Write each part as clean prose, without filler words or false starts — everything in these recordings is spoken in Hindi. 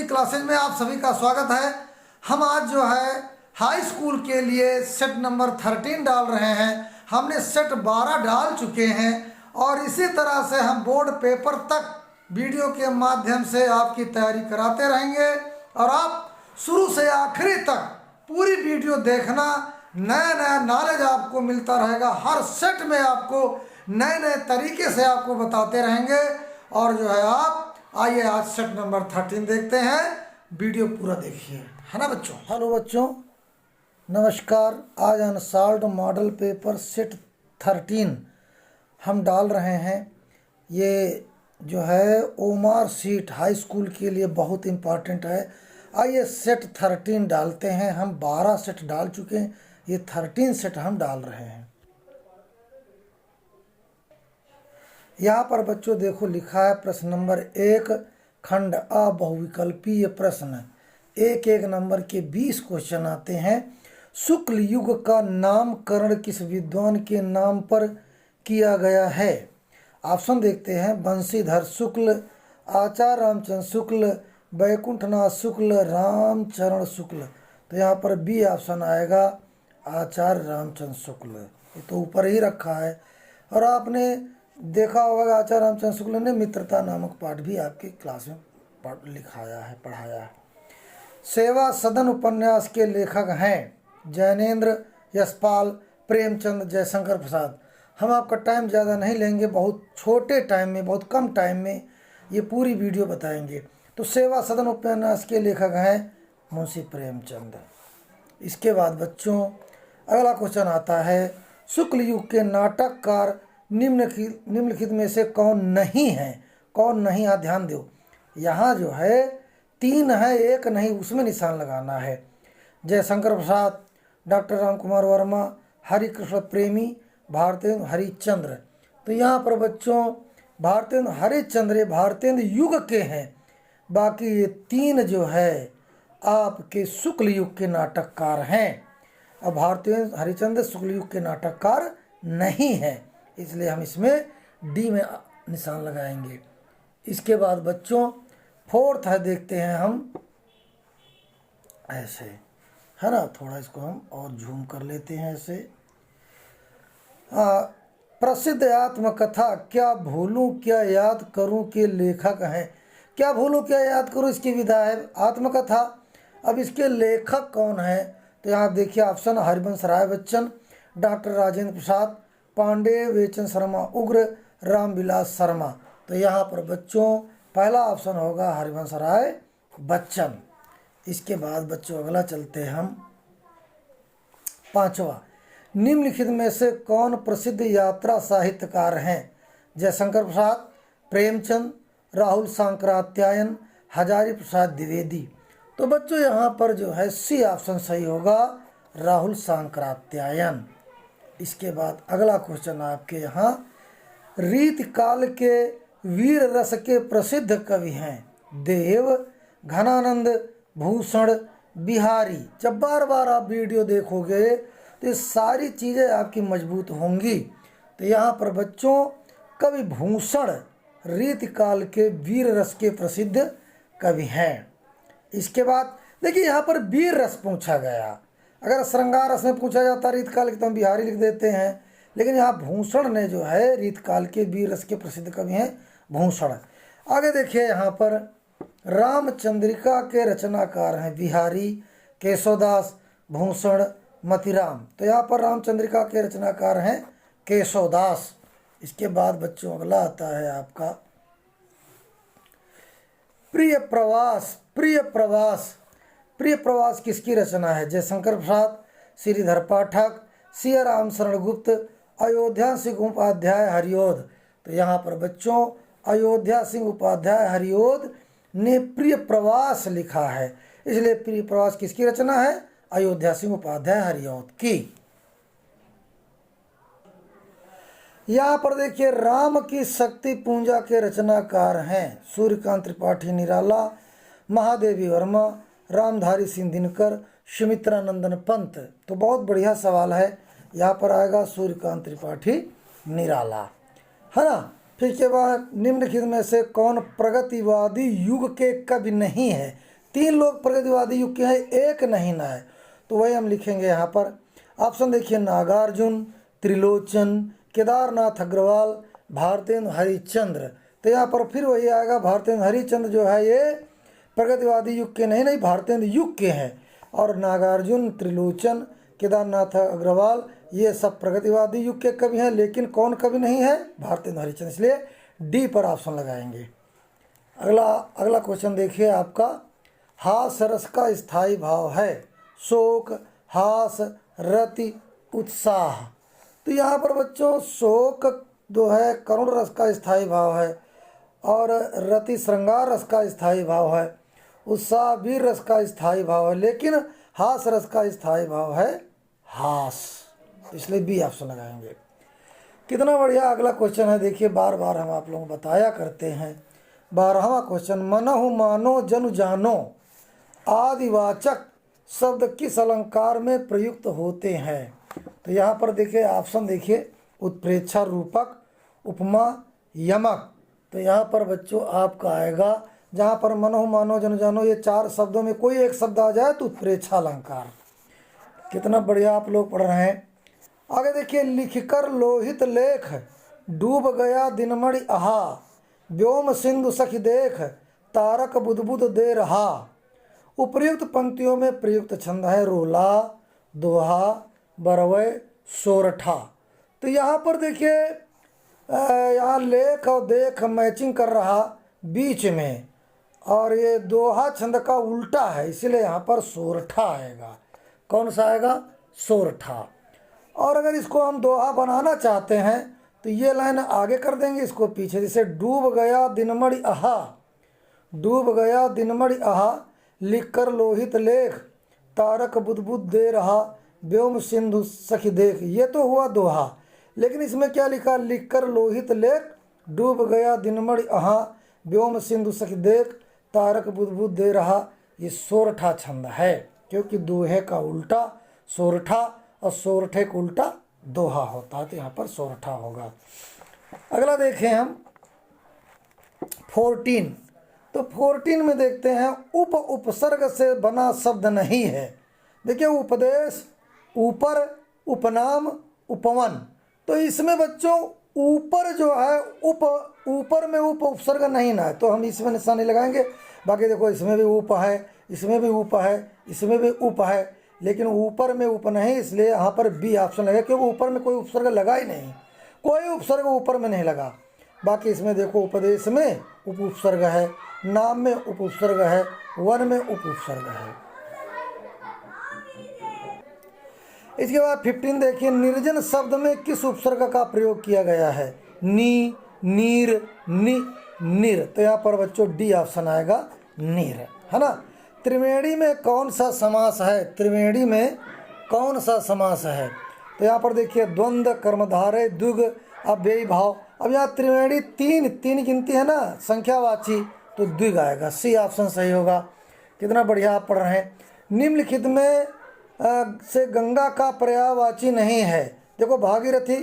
क्लासेज में आप सभी का स्वागत है। हम आज जो है हाई स्कूल के लिए सेट नंबर 13 डाल रहे हैं। हमने सेट 12 डाल चुके हैं और इसी तरह से हम बोर्ड पेपर तक वीडियो के माध्यम से आपकी तैयारी कराते रहेंगे और आप शुरू से आखिरी तक पूरी वीडियो देखना। नया नया नॉलेज आपको मिलता रहेगा। हर सेट में आपको नए नए तरीके से आपको बताते रहेंगे। और जो है आप आइए आज सेट नंबर 13 देखते हैं। वीडियो पूरा देखिए, है ना बच्चों। हेलो बच्चों, नमस्कार। आज अनसॉल्व्ड मॉडल पेपर सेट 13 हम डाल रहे हैं। ये जो है ओमार सीट हाई स्कूल के लिए बहुत इम्पॉर्टेंट है। आइए सेट 13 डालते हैं। हम 12 सेट डाल चुके हैं, ये 13 सेट हम डाल रहे हैं। यहाँ पर बच्चों देखो लिखा है प्रश्न नंबर 1 खंड अ बहुविकल्पीय प्रश्न। एक नंबर के 20 क्वेश्चन आते हैं। शुक्ल युग का नामकरण किस विद्वान के नाम पर किया गया है? ऑप्शन देखते हैं। बंशीधर शुक्ल, आचार्य रामचंद्र शुक्ल, वैकुंठनाथ शुक्ल, रामचरण शुक्ल। तो यहाँ पर बी ऑप्शन आएगा, आचार्य रामचंद्र शुक्ल। ये तो ऊपर ही रखा है और आपने देखा होगा आचार्य रामचंद्र शुक्ल ने मित्रता नामक पाठ भी आपकी क्लास में लिखाया है, पढ़ाया है। सेवा सदन उपन्यास के लेखक हैं जैनेन्द्र, यशपाल, प्रेमचंद, जयशंकर प्रसाद। हम आपका टाइम ज़्यादा नहीं लेंगे, बहुत छोटे टाइम में, बहुत कम टाइम में ये पूरी वीडियो बताएंगे। तो सेवा सदन उपन्यास के लेखक हैं मुंशी प्रेमचंद। इसके बाद बच्चों अगला क्वेश्चन आता है, शुक्ल युग के नाटककार निम्नलिखित में से कौन नहीं है? कौन नहीं? यहाँ ध्यान दो, यहाँ जो है 3 है, 1 नहीं, उसमें निशान लगाना है। जयशंकर प्रसाद, डॉक्टर राम कुमार वर्मा, हरिकृष्ण प्रेमी, भारतेंदु हरिश्चंद्र। तो यहाँ पर बच्चों भारतेंदु हरिश्चंद्र भारतेंदु युग के हैं। बाकी ये 3 जो है आपके शुक्ल युग के नाटककार हैं। अब भारतेंदु हरिश्चंद्र शुक्ल युग के नाटककार नहीं है, इसलिए हम इसमें डी में निशान लगाएंगे। इसके बाद बच्चों 4th है, देखते हैं हम ऐसे, है ना। थोड़ा इसको हम और झूम कर लेते हैं ऐसे। प्रसिद्ध आत्मकथा क्या भूलूं क्या याद करूं के लेखक हैं। क्या भूलूं क्या याद करूं इसकी विधा है आत्मकथा। अब इसके लेखक कौन है? तो यहाँ देखिए ऑप्शन हरिवंश राय बच्चन, डॉक्टर राजेंद्र प्रसाद, पांडे वेचन शर्मा उग्र, रामविलास शर्मा। तो यहाँ पर बच्चों पहला ऑप्शन होगा हरिवंश राय बच्चन। इसके बाद बच्चों अगला चलते हैं हम 5वां। निम्नलिखित में से कौन प्रसिद्ध यात्रा साहित्यकार हैं? जयशंकर प्रसाद, प्रेमचंद, राहुल सांकृत्यायन, हजारी प्रसाद द्विवेदी। तो बच्चों यहाँ पर जो है सी ऑप्शन सही होगा, राहुल सांकृत्यायन। इसके बाद अगला क्वेश्चन आपके यहाँ, रीत काल के वीर रस के प्रसिद्ध कवि हैं देव, घनानंद, भूषण, बिहारी। जब बार बार आप वीडियो देखोगे तो ये सारी चीज़ें आपकी मजबूत होंगी। तो यहाँ पर बच्चों कवि भूषण रीतकाल के वीर रस के प्रसिद्ध कवि हैं। इसके बाद देखिए यहाँ पर वीर रस पूछा गया। अगर श्रृंगार रस में पूछा जाता रीतकाल के तो हम बिहारी लिख देते हैं, लेकिन यहाँ भूषण ने जो है रीतकाल के वीर रस के प्रसिद्ध कवि हैं भूषण। आगे देखिए यहाँ पर रामचंद्रिका के रचनाकार हैं बिहारी, केशवदास, भूषण, मतिराम। तो यहाँ पर रामचंद्रिका के रचनाकार हैं केशवदास। इसके बाद बच्चों अगला आता है आपका प्रिय प्रवास। प्रिय प्रवास, प्रिय प्रवास किसकी रचना है? जयशंकर प्रसाद, श्रीधर पाठक, सिया राम शरण गुप्त, अयोध्या सिंह उपाध्याय हरिओद। तो यहाँ पर बच्चों अयोध्या सिंह उपाध्याय हरिओद ने प्रिय प्रवास लिखा है, इसलिए प्रिय प्रवास किसकी रचना है? अयोध्या सिंह उपाध्याय हरिओद की। यहाँ पर देखिए राम की शक्ति पूंजा के रचनाकार हैं सूर्यकांत त्रिपाठी निराला, महादेवी वर्मा, रामधारी सिंह दिनकर, सुमित्रानंदन पंत। तो बहुत बढ़िया सवाल है। यहाँ पर आएगा सूर्यकांत त्रिपाठी निराला, है ना। फिर के बाद निम्नलिखित में से कौन प्रगतिवादी युग के कवि नहीं है? 3 लोग प्रगतिवादी युग के हैं, एक नहीं ना है, तो वही हम लिखेंगे यहाँ पर। ऑप्शन देखिए, नागार्जुन, त्रिलोचन, केदारनाथ अग्रवाल, भारतेंदु हरिश्चंद्र। तो यहाँ पर फिर वही आएगा, भारतेंदु हरिश्चंद्र जो है ये प्रगतिवादी युग के नहीं भारतेंदु युग के हैं, और नागार्जुन, त्रिलोचन, केदारनाथ अग्रवाल ये सब प्रगतिवादी युग के कवि हैं, लेकिन कौन कवि नहीं है? भारतेंदु हरिश्चंद्र, इसलिए डी पर ऑप्शन लगाएंगे। अगला क्वेश्चन देखिए आपका, हास रस का स्थायी भाव है, शोक, हास, रति, उत्साह। तो यहाँ पर बच्चों शोक जो है करुण रस का स्थायी भाव है, और रति श्रृंगार रस का स्थायी भाव है, उत्साह वीर रस का स्थायी भाव है, लेकिन हास रस का स्थायी भाव है हास, इसलिए बी ऑप्शन लगाएंगे। कितना बढ़िया अगला क्वेश्चन है, देखिए बार बार हम आप लोगों को बताया करते हैं। 12वां क्वेश्चन, मनहु मानो जनु जानो आदिवाचक शब्द किस अलंकार में प्रयुक्त होते हैं? तो यहाँ पर देखिए ऑप्शन देखिए, उत्प्रेक्षा, रूपक, उपमा, यमक। तो यहाँ पर बच्चों आपका आएगा, जहाँ पर मनहु मानो जनु जानो ये 4 शब्दों में कोई एक शब्द आ जाए तो उत्प्रेक्षा अलंकार। कितना बढ़िया आप लोग पढ़ रहे हैं। आगे देखिए, लिखकर लोहित लेख, डूब गया दिनमणि आहा, व्योम सिंधु सखी देख, तारक बुदबुद दे रहा। उपर्युक्त पंक्तियों में प्रयुक्त छंद है रोला, दोहा, बरवय, सोरठा। तो यहाँ पर देखिए यहाँ लेख और देख मैचिंग कर रहा बीच में, और ये दोहा छंद का उल्टा है, इसलिए यहाँ पर सोरठा आएगा। कौन सा आएगा? सोरठा। और अगर इसको हम दोहा बनाना चाहते हैं तो ये लाइन आगे कर देंगे, इसको पीछे, जैसे डूब गया दिनमणि आहा, डूब गया दिनमणि आहा, लिख कर लोहित लेख, तारक बुदबुद दे रहा, व्योम सिंधु सखी देख। ये तो हुआ दोहा, लेकिन इसमें क्या लिखा? लिख कर लोहित लेख, डूब गया दिनमणि आहा, व्योम सिंधु सखी देख, तारक बुदबुद दे रहा। ये सोरठा छंद है, क्योंकि दोहे का उल्टा सोरठा और सोरठे का उल्टा दोहा होता है, तो यहाँ पर सोरठा होगा। अगला देखें हम 14। तो 14 में देखते हैं, उपसर्ग से बना शब्द नहीं है। देखिए, उपदेश, ऊपर, उपनाम, उपवन। तो इसमें बच्चों ऊपर जो है ऊपर में उपसर्ग नहीं ना है, तो हम इसमें निशानी लगाएंगे। बाकी देखो, इसमें भी उप है, इसमें भी उप है, इसमें भी उप है, लेकिन ऊपर में उप नहीं, इसलिए यहाँ पर बी ऑप्शन लगा, क्योंकि ऊपर में कोई उपसर्ग लगा ही नहीं, कोई उपसर्ग ऊपर में नहीं लगा। बाकी इसमें देखो, उपदेश में उपसर्ग है, नाम में उपसर्ग है, वन में उपसर्ग है। इसके बाद 15 देखिए, निर्जन शब्द में किस उपसर्ग का प्रयोग किया गया है? नी, नीर, नि, निर। तो यहाँ पर बच्चों डी ऑप्शन आएगा, नीर, है ना। त्रिवेणी में कौन सा समास है? त्रिवेणी में कौन सा समास है? तो यहाँ पर देखिए, द्वंद्व, कर्मधारय, द्विग, अव्ययी भाव। अब यहाँ त्रिवेणी तीन गिनती है ना, संख्यावाची, तो द्विग आएगा, सी ऑप्शन सही होगा। कितना बढ़िया आप पढ़ रहे हैं। निम्नलिखित में से गंगा का पर्यायवाची नहीं है। देखो, भागीरथी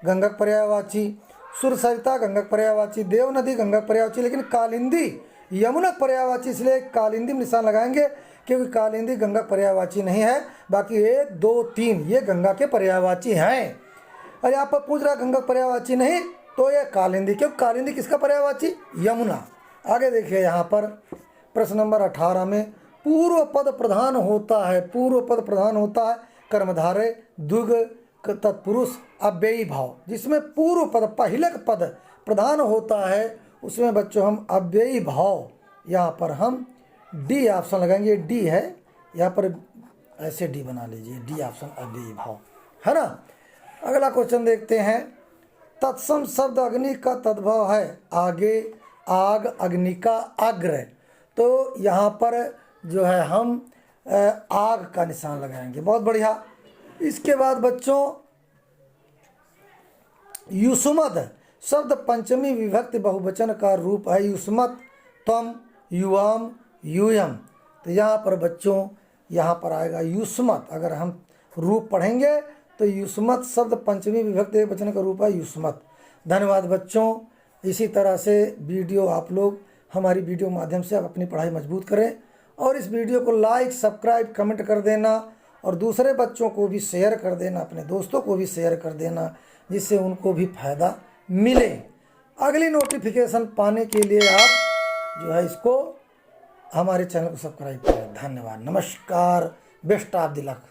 गंगा पर्यायवाची, सुरसरिता गंगा पर्यायवाची, देव नदी गंगा पर्यायवाची, लेकिन कालिंदी यमुना पर्यायवाची, इसलिए कालिंदी में निशान लगाएंगे, क्योंकि कालिंदी गंगा पर्यायवाची नहीं है। बाकी 1, 2, 3 ये गंगा के पर्यायवाची हैं। और यहाँ पर पूछ रहा गंगा पर्यायवाची नहीं, तो ये कालिंदी, क्योंकि कालिंदी किसका पर्यायवाची? यमुना। आगे देखिए, यहाँ पर प्रश्न नंबर 18 में, पूर्व पद प्रधान होता है, पूर्व पद प्रधान होता है कर्मधारय, द्विग, तत्पुरुष, अव्ययी भाव। जिसमें पूर्व पद पहले पद प्रधान होता है, उसमें बच्चों हम अव्ययी भाव, यहाँ पर हम डी ऑप्शन लगाएंगे, डी है यहाँ पर, ऐसे डी बना लीजिए, डी ऑप्शन अव्ययी भाव, है ना। अगला क्वेश्चन देखते हैं, तत्सम शब्द अग्नि का तद्भव है, आगे, आग, अग्नि का अग्र। तो यहाँ पर जो है हम आग का निशान लगाएंगे, बहुत बढ़िया। इसके बाद बच्चों, युष्मद शब्द पंचमी विभक्ति बहुवचन का रूप है, युष्मत, त्वम, युवाम, यूयम। तो यहाँ पर बच्चों यहाँ पर आएगा युष्मत। अगर हम रूप पढ़ेंगे तो युष्मत शब्द पंचमी विभक्ति बहुवचन का रूप है युष्मत। धन्यवाद बच्चों। इसी तरह से वीडियो आप लोग हमारी वीडियो माध्यम से आप अपनी पढ़ाई मजबूत करें और इस वीडियो को लाइक सब्सक्राइब कमेंट कर देना और दूसरे बच्चों को भी शेयर कर देना, अपने दोस्तों को भी शेयर कर देना, जिससे उनको भी फायदा मिले। अगली नोटिफिकेशन पाने के लिए आप जो है इसको हमारे चैनल को सब्सक्राइब करें। धन्यवाद, नमस्कार, बेस्ट ऑफ द लक।